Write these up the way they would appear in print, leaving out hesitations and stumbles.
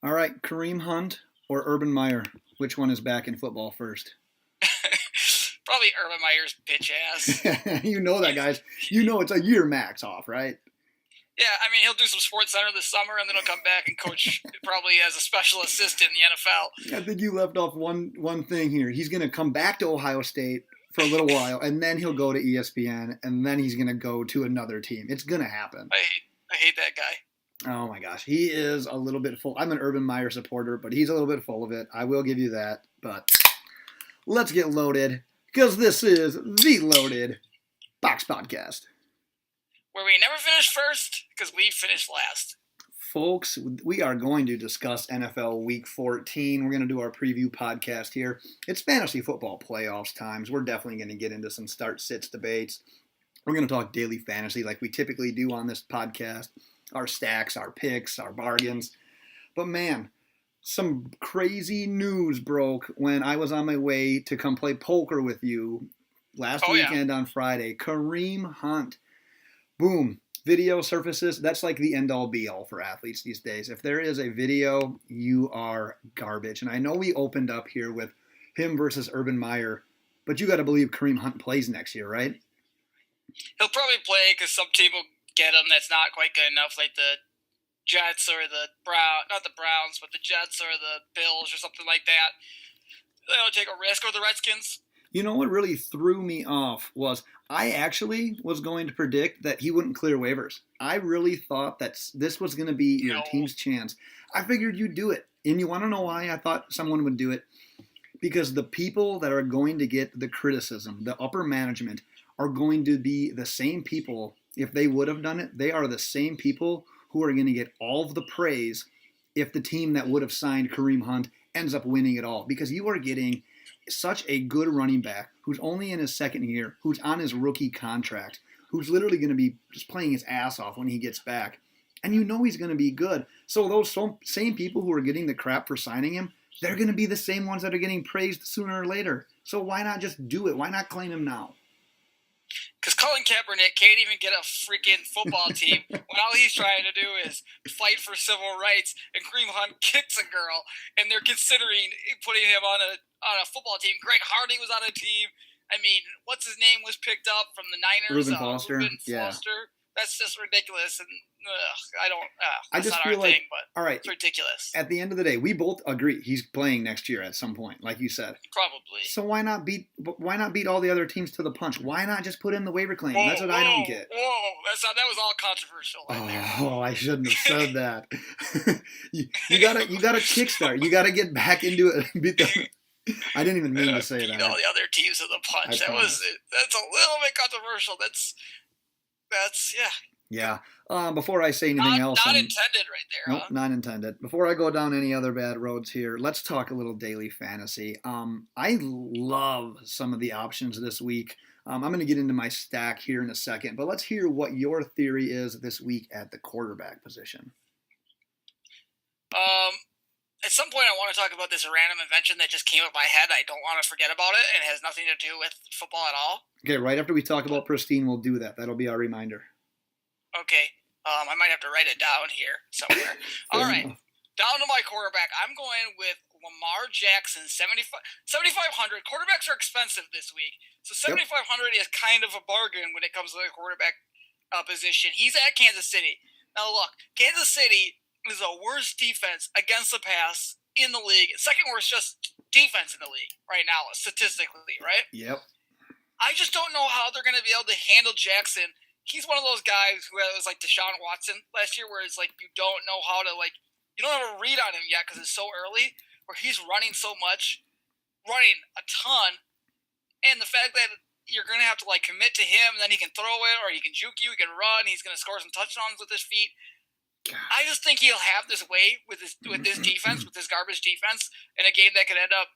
All right, Kareem Hunt or Urban Meyer? Which one is back in football first? Probably Urban Meyer's bitch ass. You know that, guys. You know it's a year max off, right? Yeah, I mean, he'll do some Sports Center this summer, and then he'll come back and coach probably as a special assistant in the NFL. I think you left off one thing here. He's going to come back to Ohio State for a little while, and then he'll go to ESPN, and then he's going to go to another team. It's going to happen. I hate that guy. Oh my gosh, he is a little bit full. I'm an Urban Meyer supporter, but he's a little bit full of it. I will give you that. But let's get loaded, because this is the Loaded Box Podcast. Where we never finish first because we finished last. Folks, we are going to discuss NFL Week 14. We're going to do our preview podcast here. It's fantasy football playoffs times. We're definitely going to get into some start-sits debates. We're going to talk daily fantasy like we typically do on this podcast. Our stacks, our picks, our bargains. But man, some crazy news broke when I was on my way to come play poker with you last weekend on Friday. Kareem Hunt. Boom. Video surfaces. That's like the end-all be-all for athletes these days. If there is a video, you are garbage. And I know we opened up here with him versus Urban Meyer, but you got to believe Kareem Hunt plays next year, right? He'll probably play because some team will get him that's not quite good enough, like the Jets or the not the Browns, but the Jets or the Bills or something like that. They'll take a risk, or the Redskins. You know what really threw me off was I actually was going to predict that he wouldn't clear waivers. I really thought that this was going to be your team's chance. I figured you'd do it. And you want to know why I thought someone would do it? Because the people that are going to get the criticism, the upper management, are going to be the same people. If they would have done it, they are the same people who are going to get all of the praise if the team that would have signed Kareem Hunt ends up winning it all. Because you are getting such a good running back who's only in his second year, who's on his rookie contract, who's literally going to be just playing his ass off when he gets back. And you know he's going to be good. So those same people who are getting the crap for signing him, they're going to be the same ones that are getting praised sooner or later. So why not just do it? Why not claim him now? Because Colin Kaepernick can't even get a freaking football team when all he's trying to do is fight for civil rights, and Kareem Hunt kicks a girl, and they're considering putting him on a football team. Greg Hardy was on a team. I mean, what's his name was picked up from the Niners? Reuben Foster. Yeah. That's just ridiculous, and I don't. I just not feel our like, thing, but all right, it's ridiculous. At the end of the day, we both agree he's playing next year at some point, like you said. Probably. So why not beat all the other teams to the punch? Why not just put in the waiver claim? That's what I don't get. Whoa, that was all controversial right there. Oh, I shouldn't have said that. you gotta kickstart. You gotta get back into it. I didn't even mean to say that. All the other teams to the punch. That's a little bit controversial. That's yeah. Yeah. Before I say anything else. Not intended right there. Nope, not intended. Before I go down any other bad roads here, let's talk a little daily fantasy. I love some of the options this week. I'm going to get into my stack here in a second, but let's hear what your theory is this week at the quarterback position. At some point, I want to talk about this random invention that just came up my head. I don't want to forget about it, and it has nothing to do with football at all. Okay, right after we talk about Pristine, we'll do that. That'll be our reminder. Okay. I might have to write it down here somewhere. All right. Enough. Down to my quarterback. I'm going with Lamar Jackson, 7,500. Quarterbacks are expensive this week. So 7,500 is kind of a bargain when it comes to the quarterback position. He's at Kansas City. Now, look, Kansas City is the worst defense against the pass in the league. Second worst just defense in the league right now, statistically, right? Yep. I just don't know how they're going to be able to handle Jackson. He's one of those guys who was like Deshaun Watson last year, where it's like you don't know how to you don't have a read on him yet because it's so early. Where he's running so much, running a ton, and the fact that you're going to have to commit to him, and then he can throw it or he can juke you, he can run, he's going to score some touchdowns with his feet. I just think he'll have this way with this defense, with this garbage defense, in a game that could end up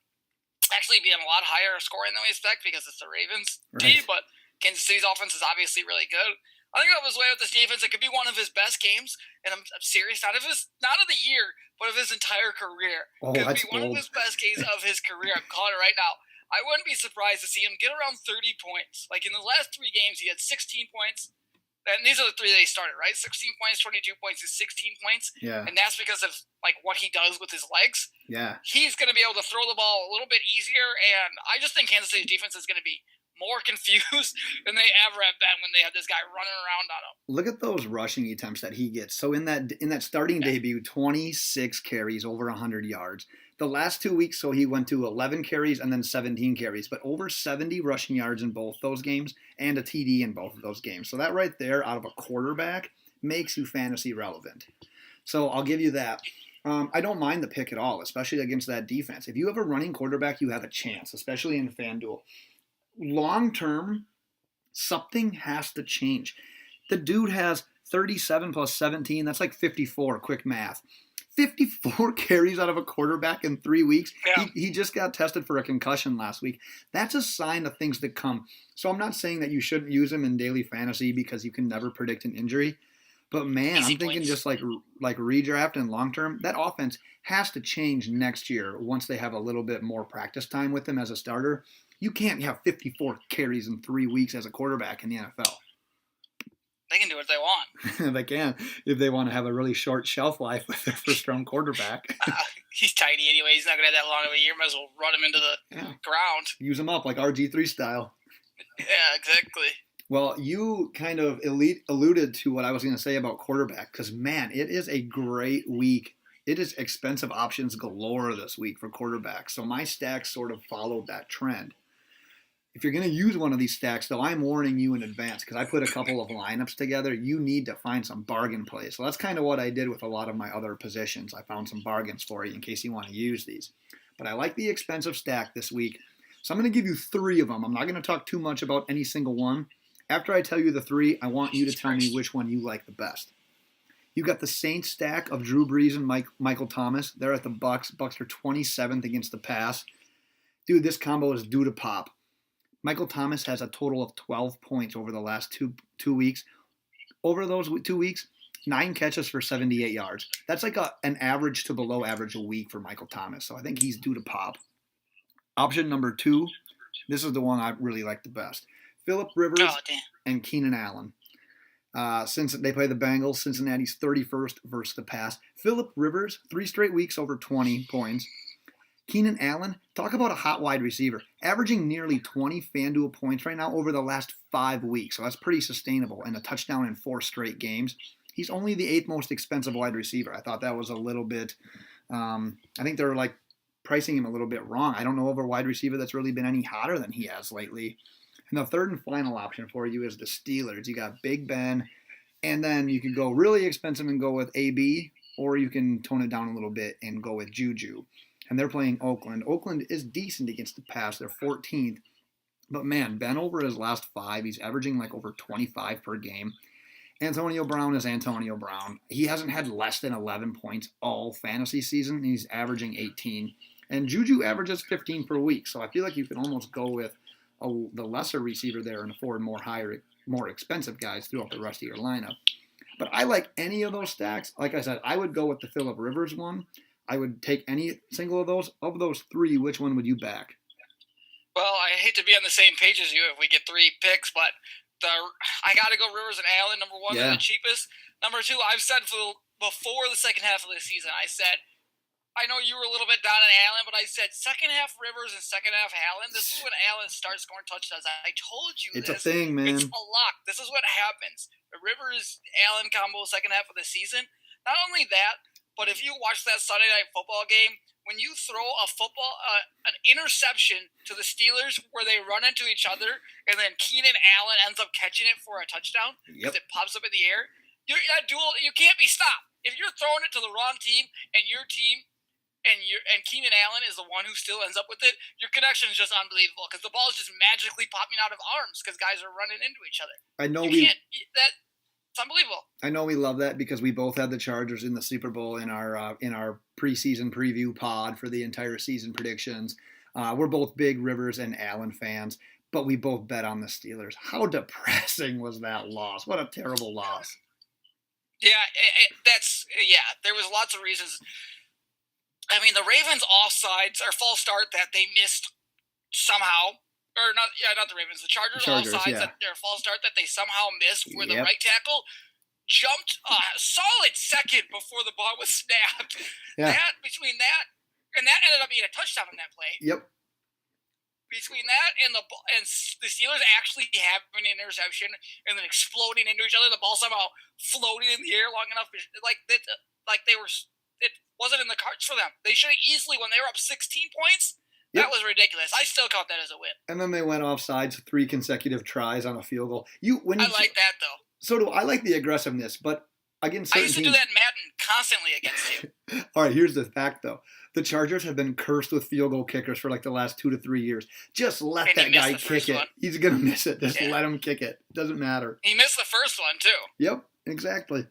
actually being a lot higher scoring than we expect because it's the Ravens team, but Kansas City's offense is obviously really good. I think he'll have his way with this defense. It could be one of his best games, and I'm serious, not of the year, but of his entire career. Oh, could be one of his best games of his career. I'm calling it right now. I wouldn't be surprised to see him get around 30 points. Like in the last 3 games, he had 16 points, And these are the three they started, right? 16 points, 22 points, and 16 points. Yeah. And that's because of like what he does with his legs. Yeah. He's going to be able to throw the ball a little bit easier, and I just think Kansas City's defense is going to be more confused than they ever have been when they had this guy running around on them. Look at those rushing attempts that he gets. So in that starting debut, 26 carries, over 100 yards. The last 2 weeks, so he went to 11 carries and then 17 carries, but over 70 rushing yards in both those games and a TD in both of those games. So that right there, out of a quarterback, makes you fantasy relevant. So I'll give you that. I don't mind the pick at all, especially against that defense. If you have a running quarterback, you have a chance, especially in FanDuel. Long term, something has to change. The dude has 37 plus 17. That's like 54. Quick math. 54 carries out of a quarterback in 3 weeks. Yeah. He just got tested for a concussion last week. That's a sign of things to come. So I'm not saying that you shouldn't use him in daily fantasy because you can never predict an injury. But man, Easy I'm thinking points. just like redraft and long term, that offense has to change next year once they have a little bit more practice time with him as a starter. You can't have 54 carries in 3 weeks as a quarterback in the NFL. They can do what they want. They can if they want to have a really short shelf life with their first-round quarterback. He's tiny anyway. He's not going to have that long of a year. Might as well run him into the ground. Use him up like RG3 style. Yeah, exactly. Well, you kind of alluded to what I was going to say about quarterback because, man, it is a great week. It is expensive options galore this week for quarterbacks. So my stacks sort of followed that trend. If you're going to use one of these stacks, though, I'm warning you in advance because I put a couple of lineups together. You need to find some bargain plays. So that's kind of what I did with a lot of my other positions. I found some bargains for you in case you want to use these. But I like the expensive stack this week. So I'm going to give you 3 of them. I'm not going to talk too much about any single one. After I tell you the 3, I want you to tell me which one you like the best. You got the Saints stack of Drew Brees and Michael Thomas. They're at the Bucks. Bucks are 27th against the pass. Dude, this combo is due to pop. Michael Thomas has a total of 12 points over the last two weeks. Over those 2 weeks, 9 catches for 78 yards. That's like an average to below average a week for Michael Thomas. So I think he's due to pop. Option number 2, this is the one I really like the best. Phillip Rivers and Keenan Allen. Since they play the Bengals, Cincinnati's 31st versus the pass. Phillip Rivers, 3 straight weeks over 20 points. Keenan Allen, talk about a hot wide receiver, averaging nearly 20 FanDuel points right now over the last 5 weeks. So that's pretty sustainable, and a touchdown in 4 straight games. He's only the 8th most expensive wide receiver. I thought that was a little bit, I think they're like pricing him a little bit wrong. I don't know of a wide receiver that's really been any hotter than he has lately. And the third and final option for you is the Steelers. You got Big Ben, and then you could go really expensive and go with AB, or you can tone it down a little bit and go with Juju. And they're playing Oakland. Oakland is decent against the pass. They're 14th. But, man, Ben over his last 5, he's averaging like over 25 per game. Antonio Brown is Antonio Brown. He hasn't had less than 11 points all fantasy season. He's averaging 18. And Juju averages 15 per week. So I feel like you can almost go with the lesser receiver there and afford more expensive guys throughout the rest of your lineup. But I like any of those stacks. Like I said, I would go with the Phillip Rivers one. I would take any single of those. Of those 3, which one would you back? Well, I hate to be on the same page as you if we get 3 picks, but I got to go Rivers and Allen. Number 1, they're the cheapest. Number 2, I've said before the second half of the season, I said, I know you were a little bit down on Allen, but I said second half Rivers and second half Allen. This is when Allen starts scoring touchdowns. I told you it's this. It's a thing, man. It's a lock. This is what happens. The Rivers-Allen combo second half of the season. Not only that, but if you watch that Sunday Night Football game, when you throw an interception to the Steelers where they run into each other and then Keenan Allen ends up catching it for a touchdown because it pops up in the air, that duel, you can't be stopped. If you're throwing it to the wrong team and your team and Keenan Allen is the one who still ends up with it, your connection is just unbelievable because the ball is just magically popping out of arms because guys are running into each other. It's unbelievable. I know we love that because we both had the Chargers in the Super Bowl in our preseason preview pod for the entire season predictions. We're both big Rivers and Allen fans, but we both bet on the Steelers. How depressing was that loss? What a terrible loss. Yeah, there was lots of reasons. I mean, the Ravens offsides or false start that they missed somehow. or not the Ravens, the Chargers offsides, yeah. their false start that they somehow missed, where the Yep. right tackle jumped a solid second before the ball was snapped. Yeah. Between that, and that ended up being a touchdown in that play. Yep. Between that and the Steelers actually having an interception and then exploding into each other, the ball somehow floating in the air long enough, it wasn't in the cards for them. They should have easily, when they were up 16 points, that was ridiculous. I still count that as a win. And then they went offsides 3 consecutive tries on a field goal. I like that though. So do I. Like the aggressiveness, but against certain I used to do that in Madden constantly against you. All right, here's the fact though. The Chargers have been cursed with field goal kickers for like the last 2 to 3 years. Just let that guy kick it. He's going to miss it. Just let him kick it. Doesn't matter. He missed the first one, too. Yep, exactly.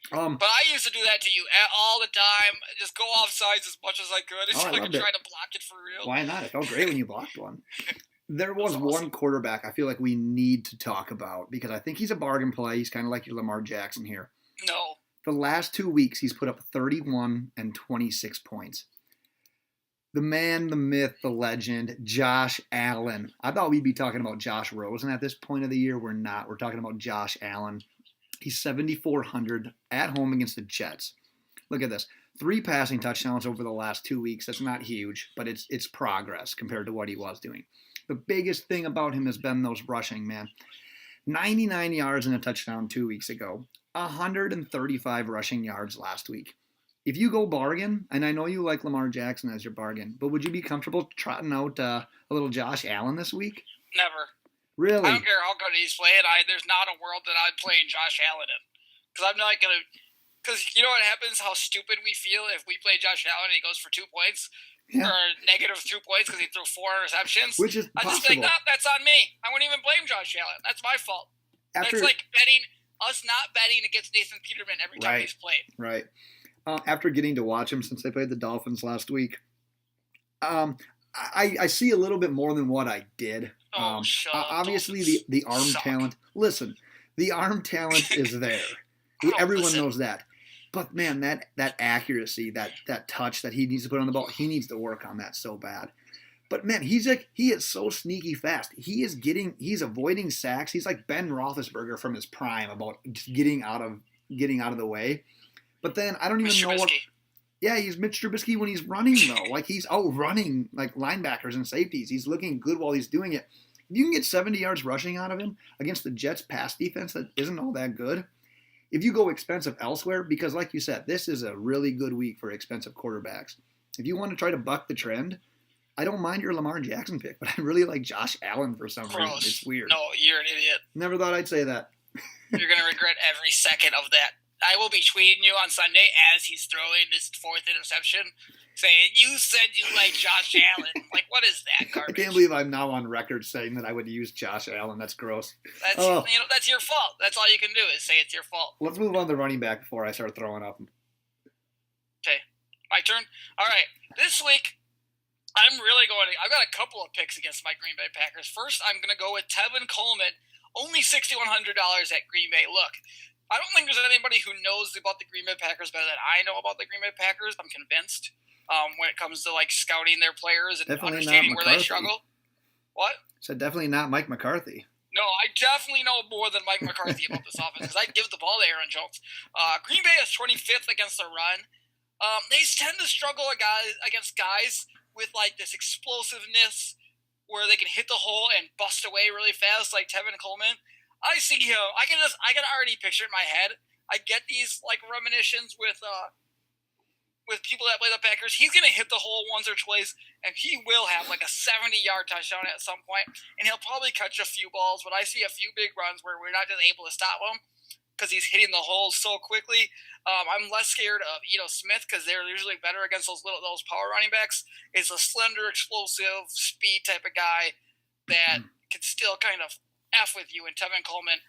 But I used to do that to you all the time. Just go off sides as much as I could until I could try to block it for real. Why not? It felt great when you blocked one. There was one quarterback I feel like we need to talk about because I think he's a bargain play. He's kind of like your Lamar Jackson here. No. The last 2 weeks, he's put up 31 and 26 points. The man, the myth, the legend, Josh Allen. I thought we'd be talking about Josh Rosen at this point of the year. We're not. We're talking about Josh Allen. He's 7,400 at home against the Jets. Look at this. 3 passing touchdowns over the last 2 weeks. That's not huge, but it's progress compared to what he was doing. The biggest thing about him has been those rushing, man. 99 yards and a touchdown 2 weeks ago. 135 rushing yards last week. If you go bargain, and I know you like Lamar Jackson as your bargain, but would you be comfortable trotting out a little Josh Allen this week? Never. Really? I don't care how good he's playing. There's not a world that I'm playing Josh Allen in. Because I'm not going to... Because you know what happens? How stupid we feel if we play Josh Allen and he goes for 2 points? Yeah. Or negative 2 points because he threw 4 interceptions? Which is possible. I just think, that's on me. I wouldn't even blame Josh Allen. That's my fault. It's like us not betting against Nathan Peterman every time he's played. Right. After getting to watch him since they played the Dolphins last week, I see a little bit more than what I did. Obviously, the arm talent. Listen, the arm talent is there. Everyone knows that. But man, that accuracy, that touch that he needs to put on the ball, he needs to work on that so bad. But man, he is so sneaky fast. He's avoiding sacks. He's like Ben Roethlisberger from his prime about just getting out of the way. But then I don't even know what. Yeah, he's Mitch Trubisky when he's running though. Like he's outrunning like linebackers and safeties. He's looking good while he's doing it. If you can get 70 yards rushing out of him against the Jets' pass defense that isn't all that good, if you go expensive elsewhere, because like you said, this is a really good week for expensive quarterbacks. If you want to try to buck the trend, I don't mind your Lamar Jackson pick, but I really like Josh Allen for some reason. It's weird. No, you're an idiot. Never thought I'd say that. You're going to regret every second of that. I will be tweeting you on Sunday as he's throwing his 4th interception, saying, "You said you like Josh Allen." Like, what is that garbage? I can't believe I'm now on record saying that I would use Josh Allen. That's gross. That's your fault. That's all you can do is say it's your fault. Let's move on to running back before I start throwing up. Okay, my turn. All right, this week I've got a couple of picks against my Green Bay Packers. First, I'm going to go with Tevin Coleman, only $6,100 at Green Bay. Look, I don't think there's anybody who knows about the Green Bay Packers better than I know about the Green Bay Packers. I'm convinced when it comes to like scouting their players and understanding where they struggle. What? So definitely not Mike McCarthy. No, I definitely know more than Mike McCarthy about this offense because I give the ball to Aaron Jones. Green Bay is 25th against the run. They tend to struggle against guys with like this explosiveness where they can hit the hole and bust away really fast, like Tevin Coleman. I see him. I can already picture it in my head. I get these like reminiscences with people that play the Packers. He's gonna hit the hole once or twice, and he will have like a 70-yard touchdown at some point, and he'll probably catch a few balls. But I see a few big runs where we're not just able to stop him because he's hitting the holes so quickly. I'm less scared of Smith because they're usually better against those power running backs. It's a slender, explosive, speed type of guy that can still kind of F with you and Tevin Coleman.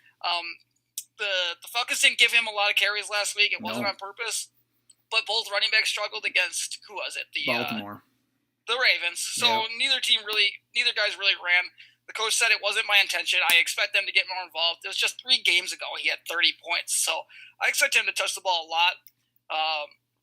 The Falcons didn't give him a lot of carries last week. It wasn't on purpose, but both running backs struggled against who was it? Baltimore. The Ravens. So neither guys really ran. The coach said it wasn't my intention. I expect them to get more involved. It was just 3 games ago he had 30 points. So I expect him to touch the ball a lot,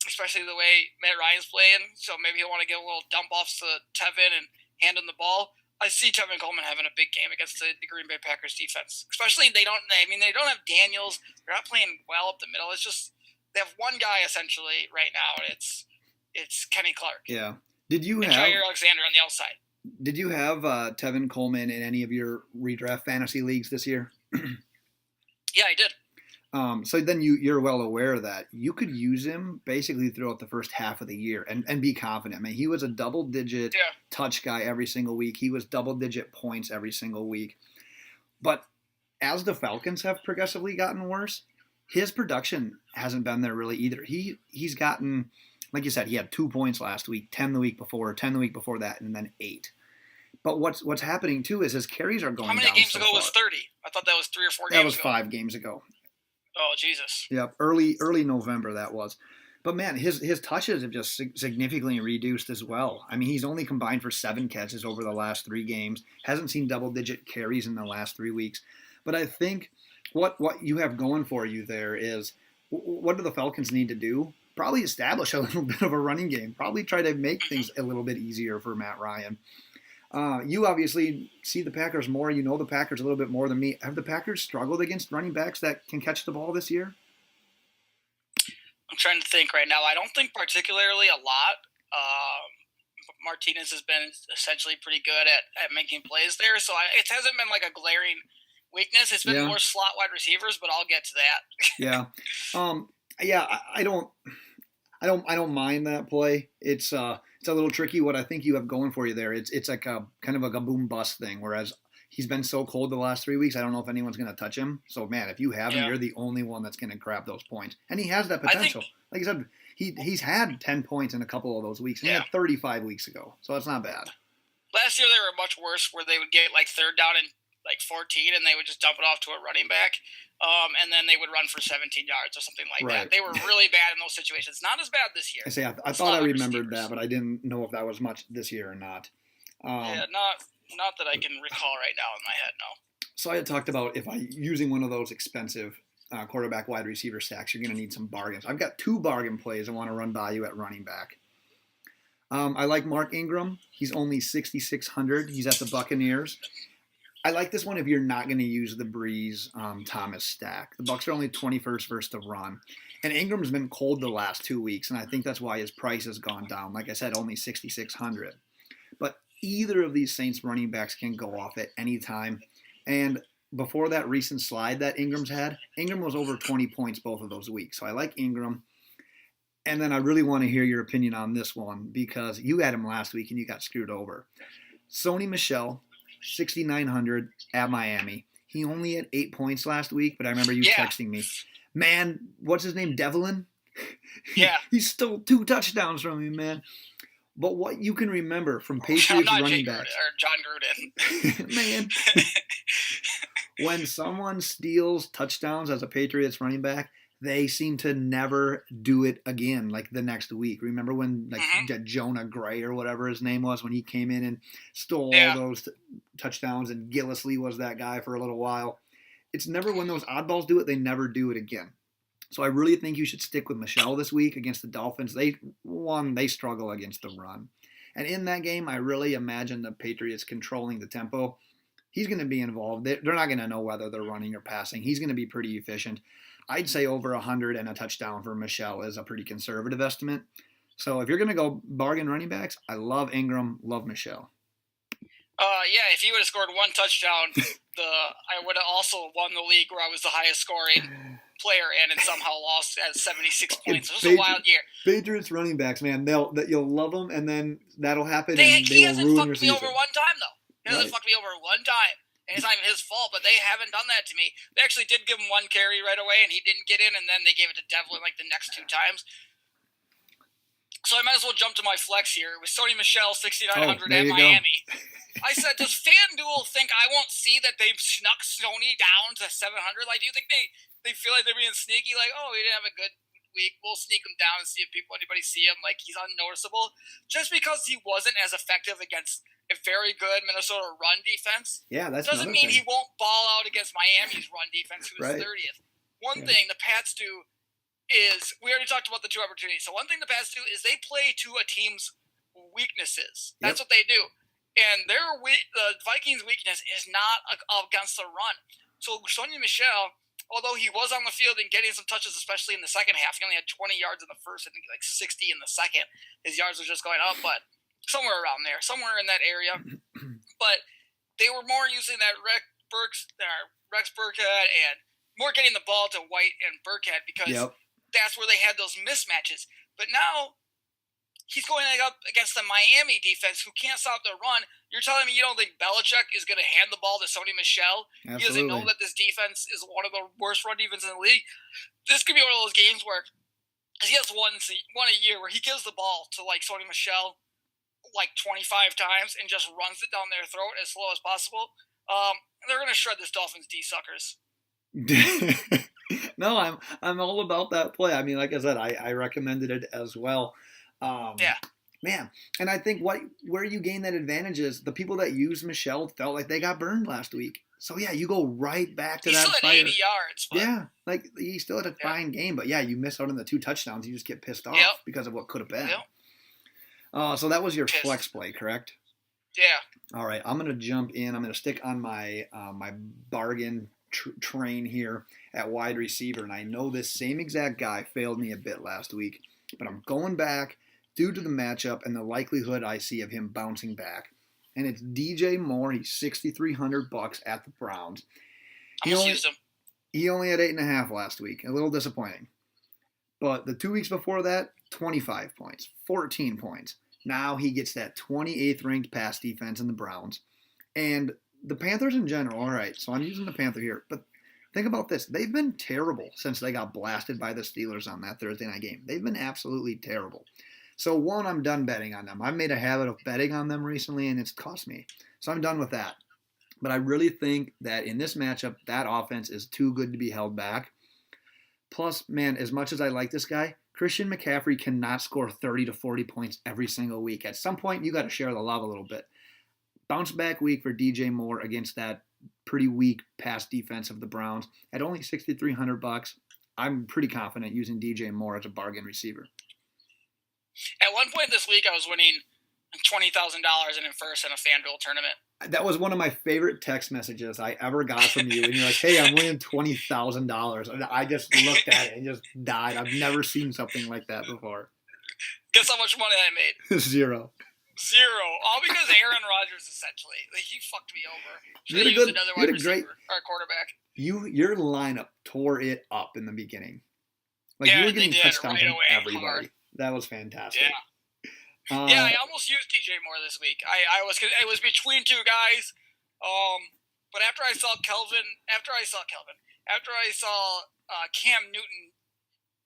especially the way Matt Ryan's playing. So maybe he'll want to give a little dump offs to Tevin and hand him the ball. I see Tevin Coleman having a big game against the Green Bay Packers defense. Especially they don't have Daniels. They're not playing well up the middle. It's just they have one guy essentially right now, and it's Kenny Clark. Yeah. Did you and have Jair Alexander on the outside? Did you have Tevin Coleman in any of your redraft fantasy leagues this year? Yeah, I did. So then you're well aware that you could use him basically throughout the first half of the year and be confident. I mean, he was a double-digit touch guy every single week. He was double-digit points every single week. But as the Falcons have progressively gotten worse, his production hasn't been there really either. He's gotten, like you said, he had 2 points last week, 10 the week before, 10 the week before that, and then 8. But what's happening too is his carries are going down. How many games ago was 30? I thought that was 3 or 4 games ago. That was 5 games ago. Oh, Jesus. Yep, early November that was. But man, his touches have just significantly reduced as well. I mean, he's only combined for 7 catches over the last 3 games. Hasn't seen double-digit carries in the last 3 weeks. But I think what you have going for you there is, what do the Falcons need to do? Probably establish a little bit of a running game. Probably try to make things a little bit easier for Matt Ryan. You obviously see the Packers more. You know the Packers a little bit more than me. Have the Packers struggled against running backs that can catch the ball this year? I'm trying to think right now. I don't think particularly a lot. Martinez has been essentially pretty good at making plays there, so it hasn't been like a glaring weakness. It's been more slot wide receivers, but I'll get to that. Yeah. I don't mind that play. It's a little tricky. What I think you have going for you there, it's like a kind of like a boom bust thing. Whereas he's been so cold the last 3 weeks, I don't know if anyone's going to touch him. So man, if you have him, you're the only one that's going to grab those points, and he has that potential. Like I said, he's had 10 points in a couple of those weeks, and he had 35 weeks ago, so it's not bad. Last year they were much worse, where they would get like third down and like 14, and they would just dump it off to a running back. And then they would run for 17 yards or something like that. They were really bad in those situations. Not as bad this year. I say I thought I remembered that, but I didn't know if that was much this year or not. Not that I can recall right now in my head. No. So I had talked about if using one of those expensive quarterback wide receiver stacks, you're going to need some bargains. I've got 2 bargain plays I want to run by you at running back. I like Mark Ingram. He's only 6,600. He's at the Buccaneers. I like this one if you're not going to use the Breeze Thomas stack. The Bucs are only 21st versus the run. And Ingram's been cold the last 2 weeks, and I think that's why his price has gone down. Like I said, only 6,600. But either of these Saints running backs can go off at any time. And before that recent slide that Ingram's had, Ingram was over 20 points both of those weeks. So I like Ingram. And then I really want to hear your opinion on this one because you had him last week and you got screwed over. Sony Michel, 6,900 at Miami. He only had 8 points last week, but I remember you texting me. Man, what's his name? Devlin? Yeah. He stole 2 touchdowns from me, man. But what you can remember from Patriots running backs. Or John Gruden. Man. When someone steals touchdowns as a Patriots running back, they seem to never do it again, like the next week. Remember when Jonah Gray or whatever his name was, when he came in and stole all those touchdowns, and Gillislee was that guy for a little while. It's never when those oddballs do it, they never do it again. So I really think you should stick with Michel this week against the Dolphins. They struggle against the run. And in that game, I really imagine the Patriots controlling the tempo. He's going to be involved. They're not going to know whether they're running or passing. He's going to be pretty efficient. I'd say over 100 and a touchdown for Michel is a pretty conservative estimate. So if you're going to go bargain running backs, I love Ingram, love Michel. If he would have scored 1 touchdown, I would have also won the league where I was the highest scoring player and somehow lost at 76 points. It was a wild year. Patriots running backs, man, you'll love them, and then that'll happen, and they will ruin your season. He hasn't fucked me over one time, though. He hasn't fucked me over one time. And it's not even his fault, but they haven't done that to me. They actually did give him 1 carry right away, and he didn't get in, and then they gave it to Devlin like the next 2 times. So I might as well jump to my flex here. With Sony Michel, 6,900 at Miami. I said, does FanDuel think I won't see that they've snuck Sony down to 700? Like, do you think they feel like they're being sneaky? Like, oh, he didn't have a good week. We'll sneak him down and see if anybody see him. Like, he's unnoticeable. Just because he wasn't as effective against a very good Minnesota run defense doesn't mean he won't ball out against Miami's run defense, who is 30th. One thing the Pats do is, we already talked about the 2 opportunities. So one thing the Pats do is they play to a team's weaknesses. That's what they do. And the Vikings' weakness is not against the run. So Sonny Michel, although he was on the field and getting some touches, especially in the second half, he only had 20 yards in the first, I think like 60 in the second. His yards were just going up, but somewhere around there, somewhere in that area. But they were more using that Rex Burkhead and more getting the ball to White and Burkhead because that's where they had those mismatches. But now he's going up against the Miami defense who can't stop the run. You're telling me you don't think Belichick is going to hand the ball to Sony Michel? Absolutely. He doesn't know that this defense is one of the worst run defenses in the league. This could be one of those games where he has one a year where he gives the ball to like Sony Michel like 25 times and just runs it down their throat as slow as possible. They're going to shred this Dolphins D suckers. No, I'm all about that play. I mean, like I said, I recommended it as well. Man, and I think where you gain that advantage is the people that used Michelle felt like they got burned last week. So yeah, you go right back to that fire. He still had 80 yards. But... Yeah, like he still had a fine game, but yeah, you miss out on the 2 touchdowns. You just get pissed off because of what could have been. So that was your flex play, correct? Yeah. All right, I'm gonna jump in. I'm gonna stick on my my bargain train here at wide receiver, and I know this same exact guy failed me a bit last week, but I'm going back due to the matchup and the likelihood I see of him bouncing back. And it's DJ Moore. He's $6,300 at the Browns. He only had 8.5 last week. A little disappointing. But the 2 weeks before that, 25 points, 14 points. Now he gets that 28th ranked pass defense in the Browns. And the Panthers in general, all right, so I'm using the Panther here, but think about this. They've been terrible since they got blasted by the Steelers on that Thursday night game. They've been absolutely terrible. So, one, I'm done betting on them. I've made a habit of betting on them recently, and it's cost me. So I'm done with that. But I really think that in this matchup, that offense is too good to be held back. Plus, man, as much as I like this guy, Christian McCaffrey cannot score 30 to 40 points every single week. At some point, you got to share the love a little bit. Bounce back week for DJ Moore against that pretty weak pass defense of the Browns. At only $6,300, I'm pretty confident using DJ Moore as a bargain receiver. At one point this week, I was winning $20,000 in first in a FanDuel tournament. That was one of my favorite text messages I ever got from you. And you're like, hey, I'm winning $20,000. And I just looked at it and just died. I've never seen something like that before. Guess how much money I made? Zero. All because Aaron Rodgers, essentially. Like, he fucked me over. Should have used another wide receiver or quarterback. Your lineup tore it up in the beginning. Like, you were getting touchdowns from everybody. Hard. That was fantastic. Yeah. I almost used DJ Moore this week. It was between two guys. But after I saw Cam Newton,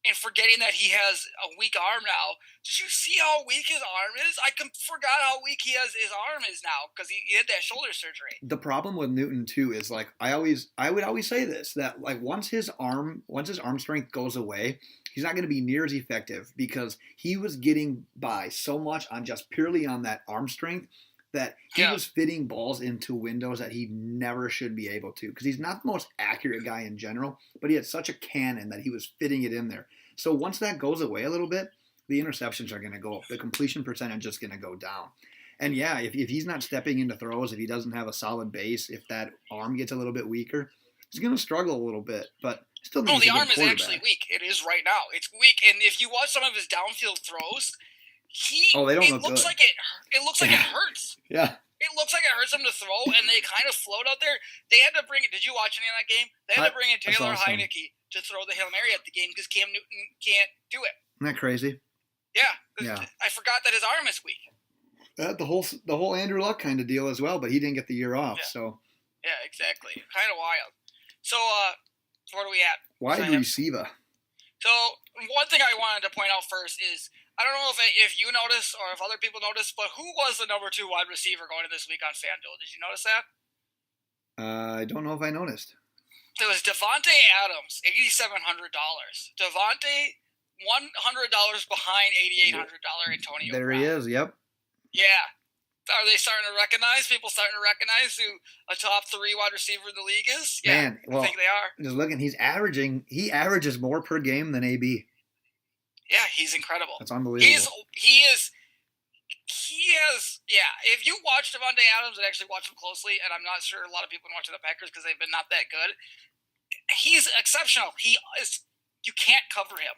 and forgetting that he has a weak arm now. Did you see how weak his arm is? I forgot how weak his arm is now because he had that shoulder surgery. The problem with Newton too is like I would always say this, that like once his arm strength goes away, he's not going to be near as effective because he was getting by so much on just purely on that arm strength that he was fitting balls into windows that he never should be able to, because he's not the most accurate guy in general, but he had such a cannon that he was fitting it in there. So once that goes away a little bit, the interceptions are going to go up. The completion percentage is going to go down. And yeah, if he's not stepping into throws, if he doesn't have a solid base, if that arm gets a little bit weaker, he's going to struggle a little bit. But still, no, the arm is actually weak. It is right now. It's weak, and if you watch some of his downfield throws, it looks like it hurts. Yeah. It looks like it hurts him to throw, and they kind of float out there. They had to bring it. Did you watch any of that game? They had to bring in Taylor Heineke to throw the Hail Mary at the game because Cam Newton can't do it. Isn't that crazy? Yeah. I forgot that his arm is weak. The whole Andrew Luck kind of deal as well, but he didn't get the year off. Yeah. So. Yeah, exactly. Kind of wild. So, where are we at? Wide receiver. So, one thing I wanted to point out first is, I don't know if you noticed or if other people noticed, but who was the number 2 wide receiver going into this week on FanDuel? Did you notice that? I don't know if I noticed. It was Devontae Adams, $8,700. Devontae, $100 behind $8,800 Antonio Brown. There he is, yep. Yeah. Are they starting to recognize? People starting to recognize who a top 3 wide receiver in the league is? Yeah, man, I think they are. Just looking, he averages more per game than AB. Yeah, he's incredible. That's unbelievable. He He has, yeah. If you watch Devontae Adams and actually watch him closely, and I'm not sure a lot of people watching the Packers because they've been not that good, he's exceptional. He is. You can't cover him.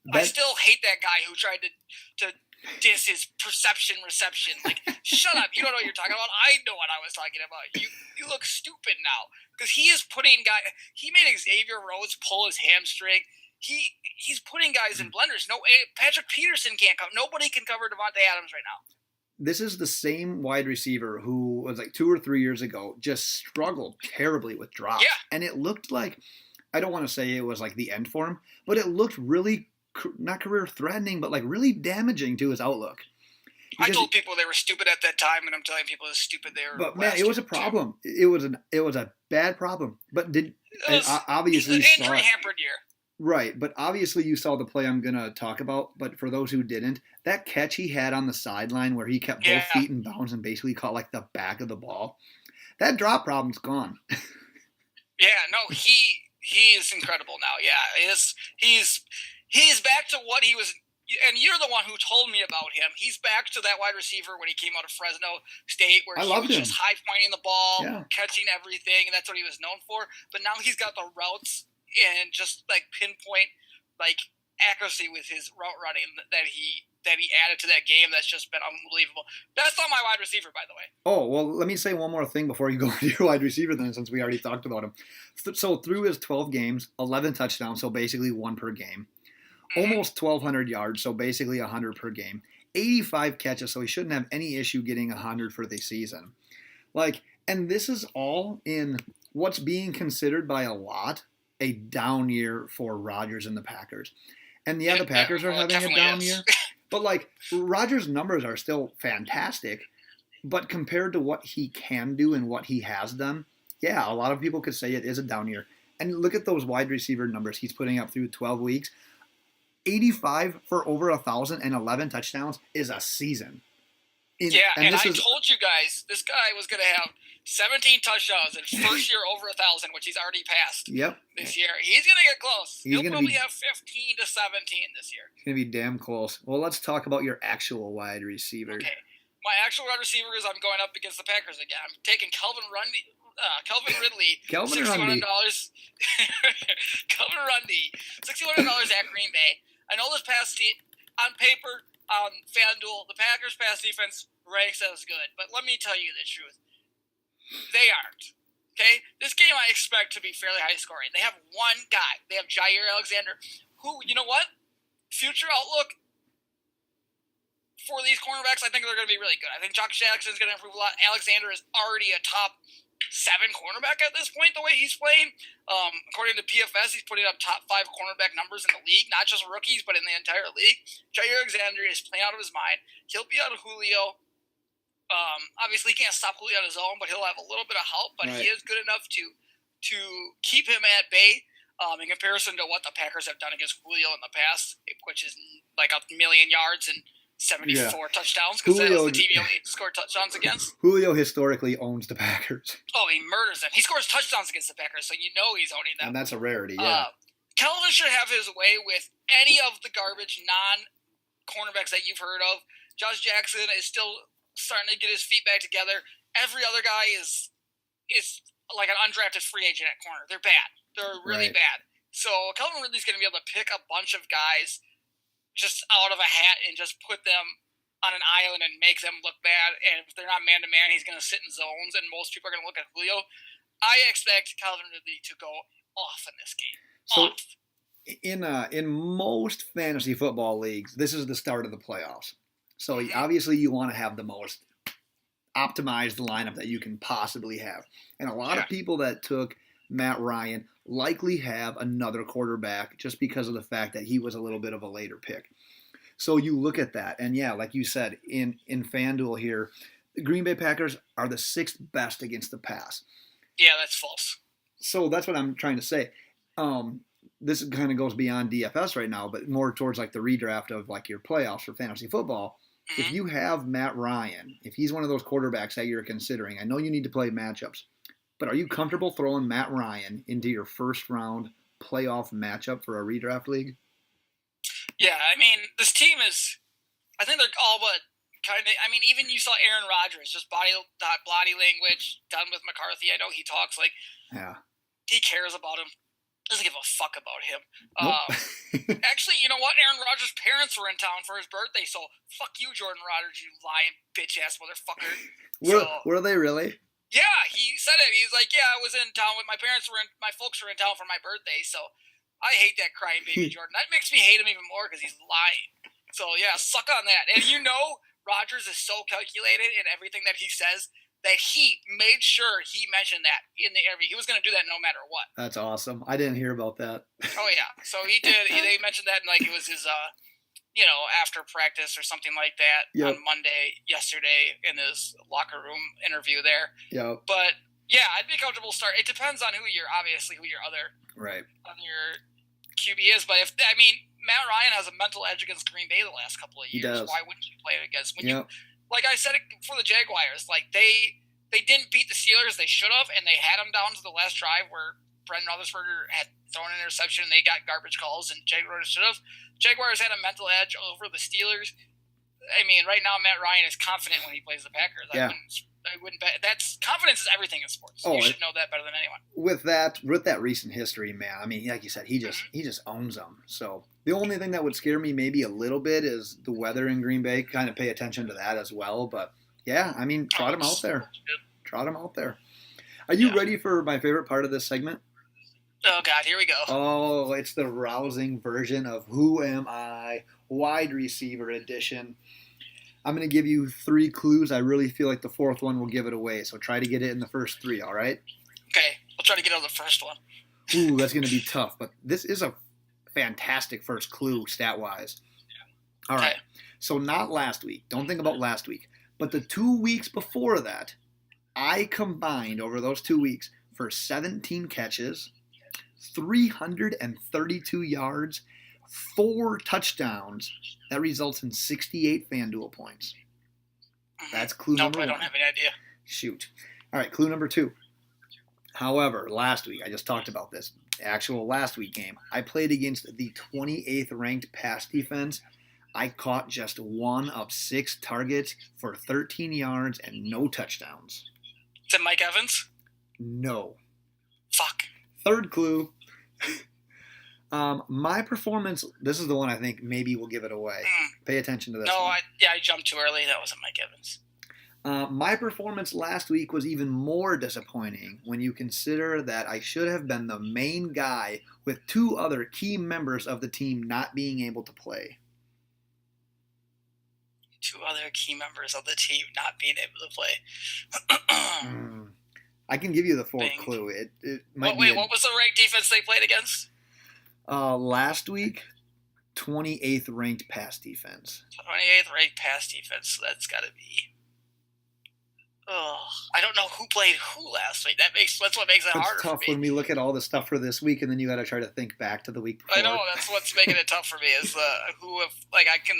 I still hate that guy who tried to diss his reception. Like, shut up! You don't know what you're talking about. I know what I was talking about. You look stupid now because he is putting guy. He made Xavier Rhodes pull his hamstring. He's putting guys in blenders. No, Patrick Peterson can't cover. Nobody can cover Devontae Adams right now. This is the same wide receiver who was like 2 or 3 years ago just struggled terribly with drops. Yeah. And it looked like, I don't want to say it was like the end for him, but it looked really, not career threatening, but like really damaging to his outlook. Because I told people they were stupid at that time, and I'm telling people how stupid they were. But man, it was a problem. It was a bad problem. But obviously an injury hampered year. Right, but obviously you saw the play I'm going to talk about, but for those who didn't, that catch he had on the sideline where he kept both feet in bounds and basically caught like the back of the ball, that drop problem's gone. Yeah, no, he is incredible now. Yeah, he's back to what he was, and you're the one who told me about him. He's back to that wide receiver when he came out of Fresno State where he was just high-pointing the ball, catching everything, and that's what he was known for. But now he's got the routes and just like pinpoint like accuracy with his route running that he added to that game. That's just been unbelievable. That's not my wide receiver, by the way. Oh, well, let me say one more thing before you go to your wide receiver then, since we already talked about him. So through his 12 games, 11 touchdowns, so basically 1 per game. Almost 1,200 yards, so basically 100 per game. 85 catches, so he shouldn't have any issue getting 100 for the season. And this is all in what's being considered by a lot a down year for Rodgers and the Packers. And the Packers are having a down year. But Rodgers' numbers are still fantastic. But compared to what he can do and what he has done, yeah, a lot of people could say it is a down year. And look at those wide receiver numbers he's putting up through 12 weeks. 85 for over 1,000 and 11 touchdowns is a season. And I told you guys this guy was going to have 17 touchdowns in first year over 1,000, which he's already passed. This year, he's going to get close. He'll probably have 15 to 17 this year. It's going to be damn close. Well, let's talk about your actual wide receiver. Okay, my actual wide receiver is I'm going up against the Packers again. I'm taking Calvin Ridley. $61. Calvin Ridley, $61 at Green Bay. I know this on paper, on FanDuel, the Packers' pass defense ranks as good, but let me tell you the truth. They aren't. Okay? This game I expect to be fairly high scoring. They have one guy. They have Jair Alexander, who, you know what? Future outlook for these cornerbacks, I think they're going to be really good. I think Josh Jackson is going to improve a lot. Alexander is already a top 7 cornerback at this point, the way he's playing. According to PFS, he's putting up top 5 cornerback numbers in the league, not just rookies, but in the entire league. Jair Alexander is playing out of his mind. He'll be out of Julio. Obviously, he can't stop Julio on his own, but he'll have a little bit of help. But he is good enough to keep him at bay in comparison to what the Packers have done against Julio in the past, which is like 1 million yards and 74 touchdowns, because that was the team he scored touchdowns against. Julio historically owns the Packers. Oh, he murders them. He scores touchdowns against the Packers, so you know he's owning them. And that's a rarity, yeah. Calvin should have his way with any of the garbage non-cornerbacks that you've heard of. Josh Jackson is still starting to get his feet back together. Every other guy is like an undrafted free agent at corner. They're bad. They're really bad. So Calvin Ridley's going to be able to pick a bunch of guys just out of a hat and just put them on an island and make them look bad. And if they're not man-to-man, he's going to sit in zones, and most people are going to look at Julio. I expect Calvin Ridley to go off in this game. So in most fantasy football leagues, this is the start of the playoffs. So obviously you want to have the most optimized lineup that you can possibly have. And a lot of people that took Matt Ryan likely have another quarterback just because of the fact that he was a little bit of a later pick. So you look at that, and like you said, in FanDuel here, the Green Bay Packers are the 6th best against the pass. Yeah, that's false. So that's what I'm trying to say. This kind of goes beyond DFS right now, but more towards like the redraft of like your playoffs for fantasy football. Mm-hmm. If you have Matt Ryan, if he's one of those quarterbacks that you're considering, I know you need to play matchups, but are you comfortable throwing Matt Ryan into your first round playoff matchup for a redraft league? Yeah, I mean, this team is, I think they're all but kind of. I mean, even you saw Aaron Rodgers, just body language done with McCarthy. I know he talks like he cares about him. Doesn't give a fuck about him. Nope. Actually, you know what? Aaron Rodgers' parents were in town for his birthday, so fuck you, Jordan Rodgers, you lying bitch ass motherfucker. Were they really? Yeah, he said it. He's like, yeah, I was in town with my folks were in town for my birthday, so I hate that crying baby Jordan. That makes me hate him even more because he's lying. So yeah, suck on that. And you know, Rodgers is so calculated in everything that he says that he made sure he mentioned that in the interview. He was going to do that no matter what. That's awesome. I didn't hear about that. Oh yeah, so he did. They mentioned that, and like it was his, after practice or something like that on Monday yesterday in his locker room interview there. Yeah. But yeah, I'd be comfortable start. It depends on who your other QB is. But Matt Ryan has a mental edge against Green Bay the last couple of years. He does. Why wouldn't you play it against you? Like I said it for the Jaguars, like they didn't beat the Steelers, they should have, and they had them down to the last drive where Brent Roethlisberger had thrown an interception and they got garbage calls, and Jaguars should have. Jaguars had a mental edge over the Steelers. I mean, right now Matt Ryan is confident when he plays the Packers. I wouldn't bet. That's confidence is everything in sports. You should know that better than anyone. With that recent history, man. I mean, like you said, he just owns them. So the only thing that would scare me maybe a little bit is the weather in Green Bay. Kind of pay attention to that as well. But yeah, I mean, trot him out there. Trot him out there. Are you ready for my favorite part of this segment? Oh God, here we go. Oh, it's the rousing version of Who Am I? Wide receiver edition. I'm going to give you 3 clues. I really feel like the 4th one will give it away. So try to get it in the first 3, all right? Okay, I'll try to get on the first one. Ooh, that's going to be tough. But this is a fantastic first clue stat-wise. All right. So not last week. Don't think about last week. But the 2 weeks before that, I combined over those 2 weeks for 17 catches, 332 yards, 4 touchdowns. That results in 68 FanDuel points. That's clue number 1. I don't have any idea. Shoot. All right, clue number 2. However, last week, I just talked about this, actual last week game, I played against the 28th ranked pass defense. I caught just 1 of 6 targets for 13 yards and no touchdowns. Is it Mike Evans? No. Fuck. 3rd clue. My performance, this is the one I think maybe will give it away. Pay attention to this one. I jumped too early. That wasn't Mike Evans. My performance last week was even more disappointing when you consider that I should have been the main guy with 2 other key members of the team not being able to play. 2 other key members of the team not being able to play. I can give you the 4th clue. It might what was the ranked defense they played against? Last week, 28th ranked pass defense. 28th ranked pass defense. So that's got to be. Oh, I don't know who played who last week. That's what makes it harder. It's tough for me. When we look at all the stuff for this week, and then you got to try to think back to the week before. I know that's what's making it tough for me. Is who have I can.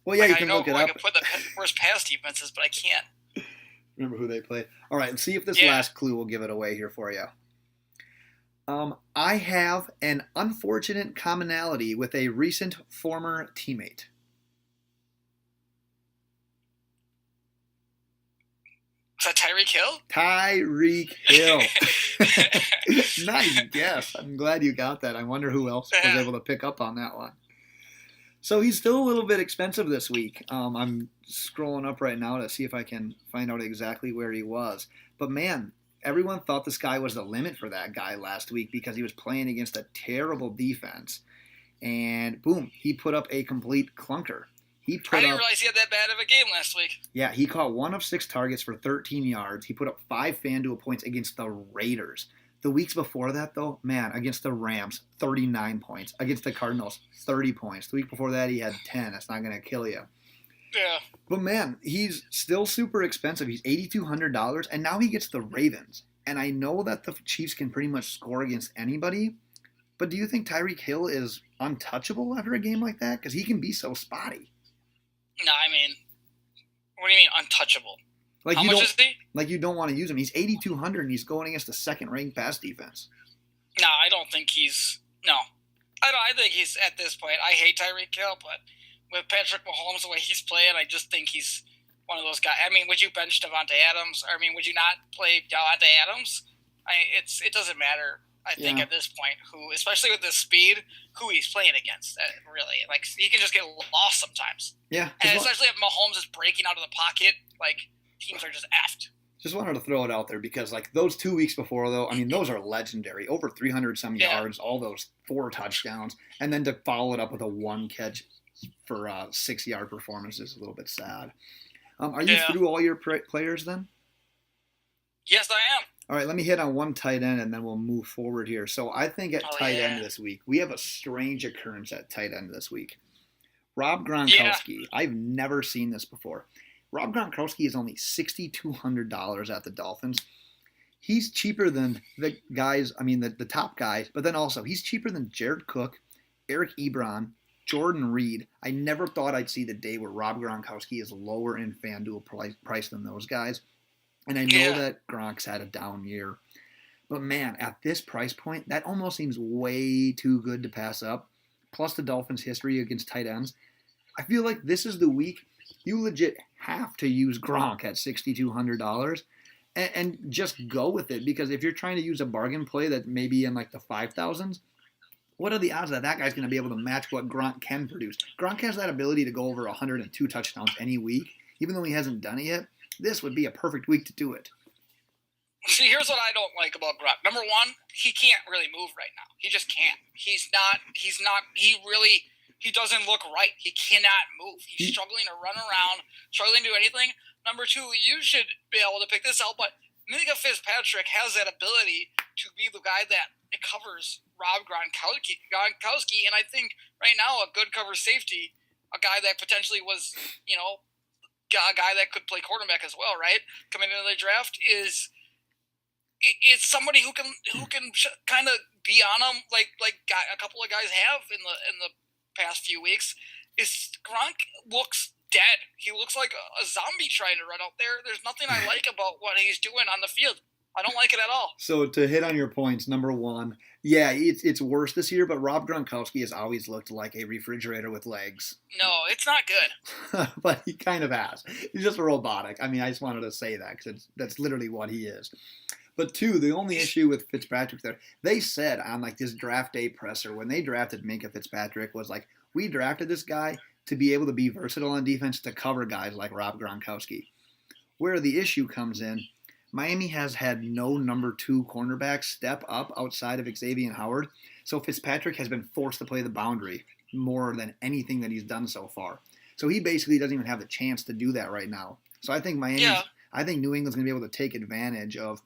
Well, yeah, you can look it up. I can put the worst pass defenses, but I can't. Remember who they played. All right, let's see if this last clue will give it away here for you. I have an unfortunate commonality with a recent former teammate. Is that Tyreek Hill? Tyreek Hill. Nice guess. I'm glad you got that. I wonder who else was able to pick up on that one. So he's still a little bit expensive this week. I'm scrolling up right now to see if I can find out exactly where he was. But man, everyone thought the sky was the limit for that guy last week because he was playing against a terrible defense. And boom, he put up a complete clunker. I didn't realize he had that bad of a game last week. Yeah, he caught 1 of 6 targets for 13 yards. He put up 5 FanDuel points against the Raiders. The weeks before that, though, man, against the Rams, 39 points. Against the Cardinals, 30 points. The week before that, he had 10. That's not going to kill you. Yeah. But, man, he's still super expensive. He's $8,200, and now he gets the Ravens. And I know that the Chiefs can pretty much score against anybody, but do you think Tyreek Hill is untouchable after a game like that? Because he can be so spotty. No, I mean, what do you mean untouchable? Like How much is he? Like you don't want to use him. He's 8,200 and he's going against the 2nd-ranked pass defense. No, I don't think he's. No, I think he's at this point. I hate Tyreek Hill, but with Patrick Mahomes the way he's playing, I just think he's one of those guys. I mean, would you bench Davante Adams? I mean, would you not play Davante Adams? It doesn't matter. I think at this point, especially with the speed, who he's playing against, really, like he can just get lost sometimes. Yeah, and especially if Mahomes is breaking out of the pocket, like teams are just effed. Just wanted to throw it out there because, like, those 2 weeks before, though, I mean, those are legendary. Over 300-some yards, all those 4 touchdowns, and then to follow it up with a 1 catch for 6-yard performance is a little bit sad. Are you through all your players then? Yes, I am. All right, let me hit on one tight end, and then we'll move forward here. So I think at tight end this week, we have a strange occurrence at tight end this week. Rob Gronkowski. I've never seen this before. Rob Gronkowski is only $6,200 at the Dolphins. He's cheaper than the guys, the top guys, but then also he's cheaper than Jared Cook, Eric Ebron, Jordan Reed. I never thought I'd see the day where Rob Gronkowski is lower in FanDuel price than those guys. And I know that Gronk's had a down year. But man, at this price point, that almost seems way too good to pass up. Plus the Dolphins' history against tight ends. I feel like this is the week you legit have to use Gronk at $6,200 and just go with it. Because if you're trying to use a bargain play that may be in like the 5,000s, what are the odds that guy's going to be able to match what Gronk can produce? Gronk has that ability to go over 102 touchdowns any week, even though he hasn't done it yet. This would be a perfect week to do it. See, here's what I don't like about Gronk. Number one, he can't really move right now. He just can't. He doesn't look right. He cannot move. He's struggling to run around, struggling to do anything. Number two, you should be able to pick this out, but Minka Fitzpatrick has that ability to be the guy that covers Rob Gronkowski, and I think right now a good cover safety, a guy that potentially was, a guy that could play quarterback as well, right? Coming into the draft is somebody who can kind of be on him like a couple of guys have in the past few weeks. Is Gronk looks dead. He looks like a zombie trying to run out there. There's nothing I like about what he's doing on the field. I don't like it at all. So to hit on your points, number one, it's worse this year, but Rob Gronkowski has always looked like a refrigerator with legs. No, it's not good. But he kind of has. He's just robotic. I mean, I just wanted to say that because that's literally what he is. But two, the only issue with Fitzpatrick there, they said on like this draft day presser when they drafted Minka Fitzpatrick was like, we drafted this guy to be able to be versatile on defense to cover guys like Rob Gronkowski. Where the issue comes in, Miami has had no number 2 cornerback step up outside of Xavier Howard, so Fitzpatrick has been forced to play the boundary more than anything that he's done so far. So he basically doesn't even have the chance to do that right now. So I think I think New England's going to be able to take advantage of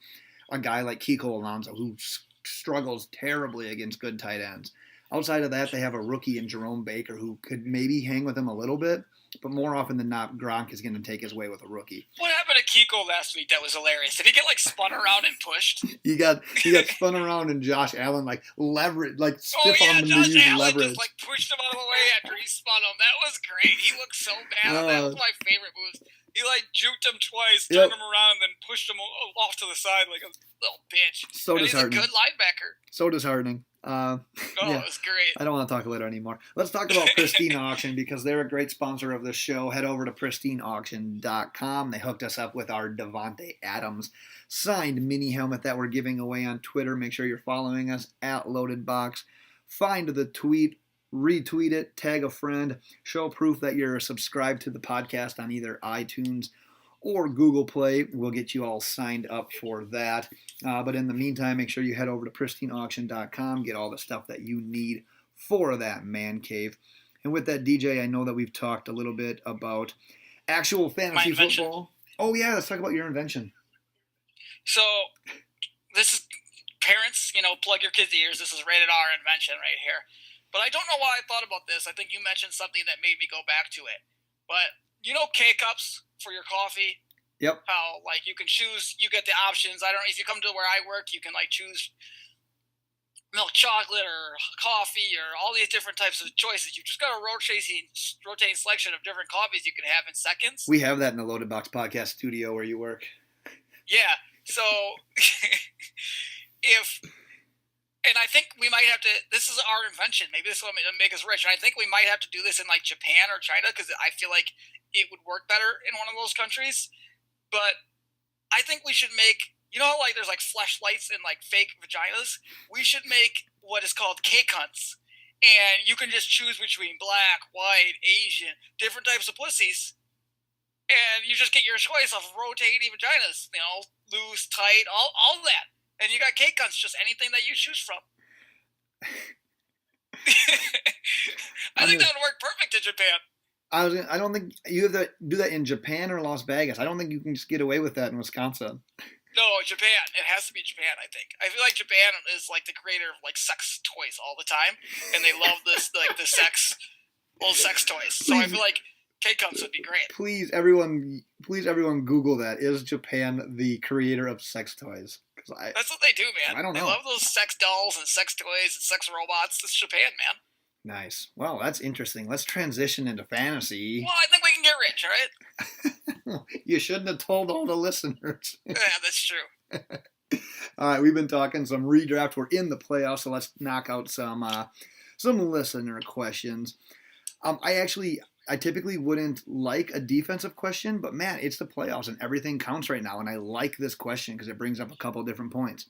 a guy like Kiko Alonso who struggles terribly against good tight ends. Outside of that, they have a rookie in Jerome Baker who could maybe hang with him a little bit, but more often than not, Gronk is going to take his way with a rookie. What happened to Kiko last week that was hilarious? Did he get, spun around and pushed? He got spun around and Josh Allen, leverage, stiff on him Josh to use Allen leverage. just, pushed him out of the way after he spun him. That was great. He looked so bad. That was my favorite moves. He, juked him twice, turned him around, then pushed him off to the side like a little bitch. So disheartening. He's a good linebacker. So disheartening. It was great. I don't want to talk about it anymore. Let's talk about Pristine Auction because they're a great sponsor of the show. Head over to pristineauction.com. They hooked us up with our Davante Adams signed mini helmet that we're giving away on Twitter. Make sure you're following us at LoadedBox. Find the tweet, retweet it, tag a friend, show proof that you're subscribed to the podcast on either iTunes or Google Play. We'll get you all signed up for that. But in the meantime, make sure you head over to pristineauction.com, get all the stuff that you need for that man cave. And with that, DJ, I know that we've talked a little bit about actual fantasy football. Oh, yeah, let's talk about your invention. So, this is parents, plug your kids' ears. This is rated R invention right here. But I don't know why I thought about this. I think you mentioned something that made me go back to it. But K-Cups for your coffee? Yep. How, you can choose, you get the options. I don't know, if you come to where I work, you can, choose milk chocolate or coffee or all these different types of choices. You've just got a rotating selection of different coffees you can have in seconds. We have that in the Loaded Box podcast studio where you work. Yeah. So, if And I think we might have to. This is our invention. Maybe this will make us rich. And I think we might have to do this in like Japan or China because I feel like it would work better in one of those countries. But I think we should make. You know, like there's like fleshlights and like fake vaginas. We should make what is called cake hunts, and you can just choose between black, white, Asian, different types of pussies, and you just get your choice of rotating vaginas. You know, loose, tight, all that. And you got cake hunts, just anything that you choose from. I think that would work perfect in Japan. I don't think you have to do that in Japan or Las Vegas. I don't think you can just get away with that in Wisconsin. No, Japan. It has to be Japan, I think. I feel like Japan is like the creator of like sex toys all the time, and they love this like the little sex toys. So I feel like cake hunts would be great. Please, everyone, Google that. Is Japan the creator of sex toys? That's what they do, man. I don't know. They love those sex dolls and sex toys and sex robots. It's Japan, man. Nice. Well, that's interesting. Let's transition into fantasy. Well, I think we can get rich, all right? You shouldn't have told all the listeners. Yeah, that's true. All right, we've been talking some redraft. We're in the playoffs, so let's knock out some listener questions. I typically wouldn't like a defensive question, but man, it's the playoffs and everything counts right now. And I like this question because it brings up a couple of different points.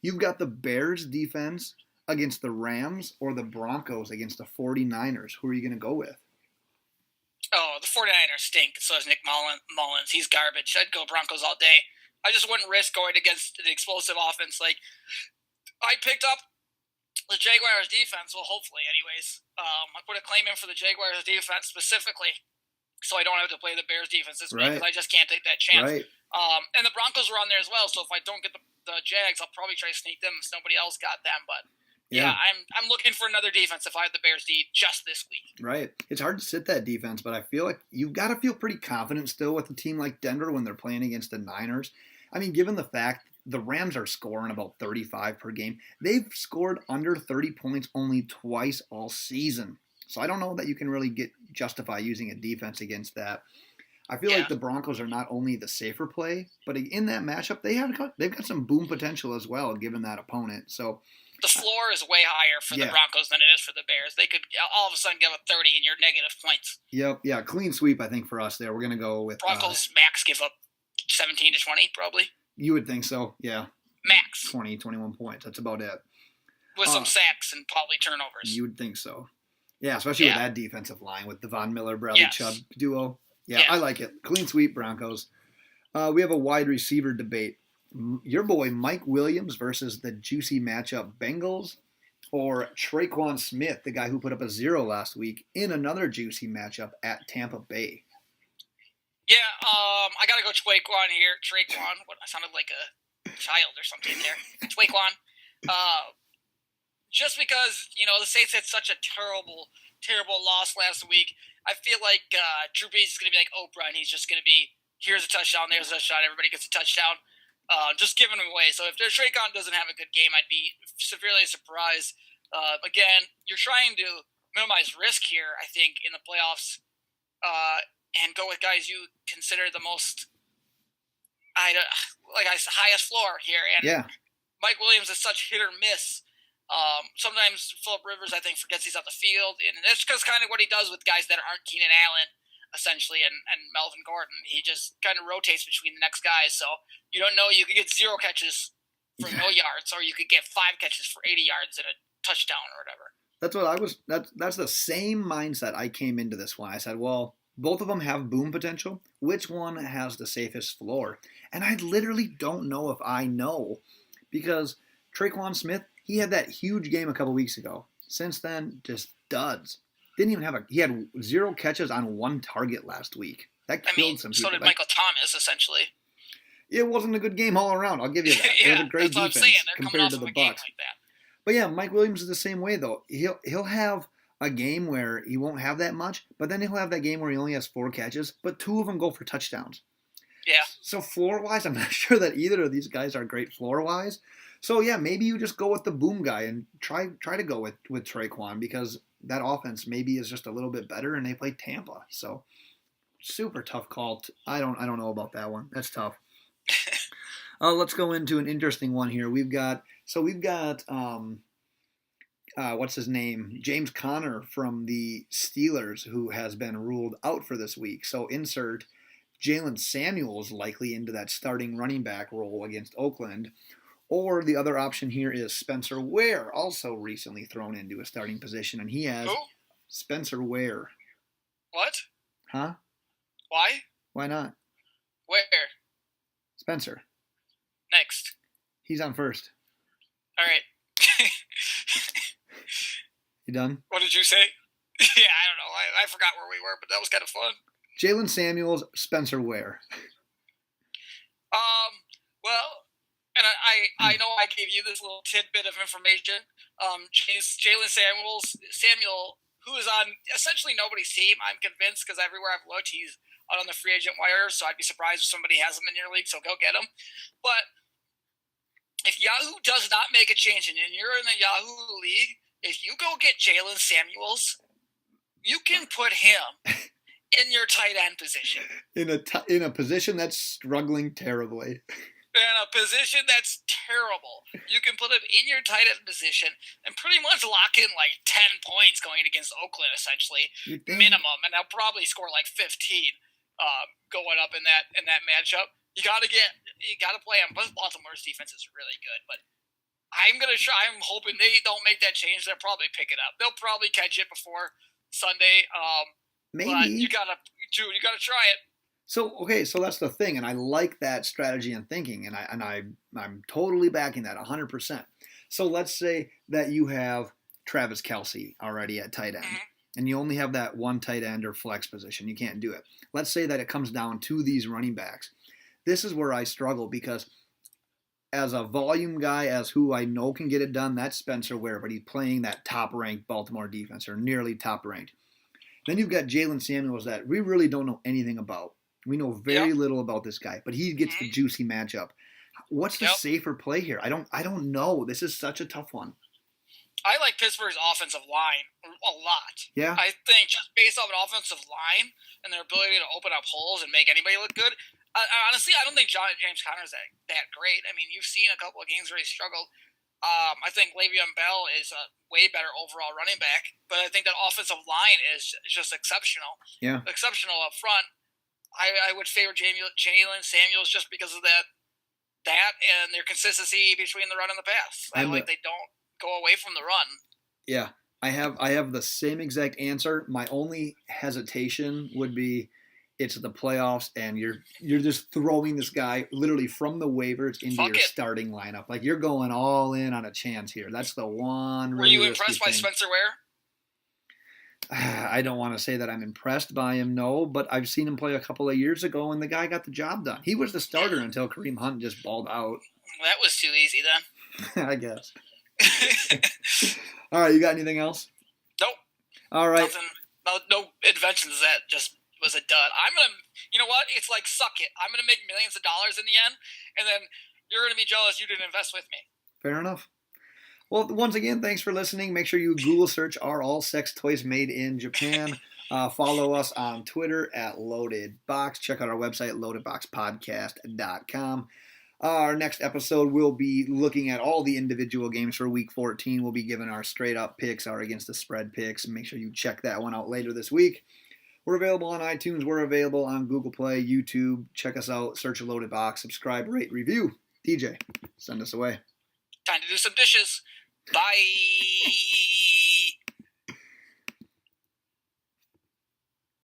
You've got the Bears defense against the Rams or the Broncos against the 49ers. Who are you going to go with? Oh, the 49ers stink. So does Nick Mullins. He's garbage. I'd go Broncos all day. I just wouldn't risk going against an explosive offense. Like, I picked up the Jaguars defense, well, hopefully, anyways. I put a claim in for the Jaguars defense specifically, so I don't have to play the Bears defense this week because I just can't take that chance. Right. And the Broncos were on there as well, so if I don't get the Jags, I'll probably try to sneak them if nobody else got them. But yeah, I'm looking for another defense if I have the Bears D just this week. Right. It's hard to sit that defense, but I feel like you've got to feel pretty confident still with a team like Denver when they're playing against the Niners. I mean, given the fact the Rams are scoring about 35 per game. They've scored under 30 points only twice all season. So I don't know that you can really justify using a defense against that. I feel like the Broncos are not only the safer play, but in that matchup, they've got some boom potential as well, given that opponent. So the floor is way higher for the Broncos than it is for the Bears. They could all of a sudden give up 30 and you're negative points. Yep, yeah, clean sweep, I think, for us there. We're going to go with Broncos max give up 17 to 20, probably. You would think so, yeah. Max. 20, 21 points. That's about it. With some sacks and probably turnovers. You would think so. Yeah, especially with that defensive line with the Von Miller, Bradley Chubb duo. Yeah, I like it. Clean sweep, Broncos. We have a wide receiver debate. Your boy Mike Williams versus the juicy matchup Bengals, or Traquan Smith, the guy who put up a 0 last week, in another juicy matchup at Tampa Bay. Yeah, I gotta go Traquan here. Traquan, I sounded like a child or something there. Traquan. Just because, the Saints had such a terrible loss last week, I feel like Drew Brees is going to be like Oprah, and he's just going to be, here's a touchdown, there's a touchdown, everybody gets a touchdown, just giving him away. So if Traquan doesn't have a good game, I'd be severely surprised. Again, you're trying to minimize risk here, I think, in the playoffs, and go with guys you consider the most, highest floor here. And Mike Williams is such hit or miss. Sometimes Phillip Rivers, I think, forgets he's on the field, and that's just kind of what he does with guys that aren't Keenan Allen, essentially, and Melvin Gordon. He just kind of rotates between the next guys, so you don't know. You could get 0 catches for no yards, or you could get 5 catches for 80 yards and a touchdown or whatever. That's what I was. That's the same mindset I came into this one. I said, well, both of them have boom potential. Which one has the safest floor? And I literally don't know if I know, because Traquan Smith, he had that huge game a couple weeks ago. Since then, just duds. Didn't even he had 0 catches on 1 target last week. That killed some people. So did Michael Thomas, essentially. It wasn't a good game all around. I'll give you that. It was a great defense compared to the Bucs. Like that. But yeah, Mike Williams is the same way though. He'll have a game where he won't have that much, but then he'll have that game where he only has 4 catches, but 2 of them go for touchdowns. Yeah. So floor-wise, I'm not sure that either of these guys are great floor-wise. So yeah, maybe you just go with the boom guy and try to go with Traquan, because that offense maybe is just a little bit better, and they play Tampa. So super tough call. I don't know about that one. That's tough. Let's go into an interesting one here. We've got what's his name? James Conner from the Steelers, who has been ruled out for this week. So insert Jalen Samuels likely into that starting running back role against Oakland. Or the other option here is Spencer Ware, also recently thrown into a starting position, and he has Who? Spencer Ware. What? Huh? Why? Why not? Where? Spencer. Next. He's on first. All right. You done? What did you say? Yeah, I don't know. I forgot where we were, but that was kind of fun. Jalen Samuels, Spencer Ware. Well, and I know I gave you this little tidbit of information. Jalen Samuel, who is on essentially nobody's team, I'm convinced, because everywhere I've looked, he's out on the free agent wire, so I'd be surprised if somebody has him in your league, so go get him. But if Yahoo does not make a change and you're in the Yahoo league, if you go get Jalen Samuels, you can put him in your tight end position. In a position that's struggling terribly. In a position that's terrible. You can put him in your tight end position and pretty much lock in like 10 points going against Oakland, essentially, minimum, and they'll probably score like 15 going up in that matchup. You gotta play him. But Baltimore's defense is really good, but I'm hoping they don't make that change. They'll probably pick it up. They'll probably catch it before Sunday. Maybe. But you gotta try it. So that's the thing, and I like that strategy and thinking, and I'm totally backing that 100%. So let's say that you have Travis Kelce already at tight end, and you only have that one tight end or flex position. You can't do it. Let's say that it comes down to these running backs. This is where I struggle because as a volume guy, as who I know can get it done, that's Spencer Ware, but he's playing that top-ranked Baltimore defense, or nearly top-ranked. Then you've got Jalen Samuels that we really don't know anything about. We know very little about this guy, but he gets the juicy matchup. What's the safer play here? I don't know. This is such a tough one. I like Pittsburgh's offensive line a lot. Yeah. I think just based off an offensive line and their ability to open up holes and make anybody look good. Honestly, I don't think James Conner's that great. I mean, you've seen a couple of games where he struggled. I think Le'Veon Bell is a way better overall running back, but I think that offensive line is just exceptional. Yeah. Exceptional up front. I would favor Jalen Samuels just because of that and their consistency between the run and the pass. They don't go away from the run. Yeah, I have the same exact answer. My only hesitation would be it's the playoffs and you're just throwing this guy literally from the waivers into your starting lineup. Like you're going all in on a chance here. That's the one. Were you impressed by Spencer Ware? I don't want to say that I'm impressed by him, no, but I've seen him play a couple of years ago, and the guy got the job done. He was the starter until Kareem Hunt just balled out. That was too easy then. I guess. All right, you got anything else? Nope. All right. Nothing, no inventions. That just was a dud. You know what? It's like, suck it. I'm going to make millions of dollars in the end, and then you're going to be jealous you didn't invest with me. Fair enough. Well, once again, thanks for listening. Make sure you Google search "Are all sex toys made in Japan?" Follow us on Twitter at LoadedBox. Check out our website, loadedboxpodcast.com. Our next episode, we'll be looking at all the individual games for Week 14. We'll be giving our straight-up picks, our against-the-spread picks. Make sure you check that one out later this week. We're available on iTunes. We're available on Google Play, YouTube. Check us out. Search Loaded Box. Subscribe, rate, review. DJ, send us away. Time to do some dishes. Bye.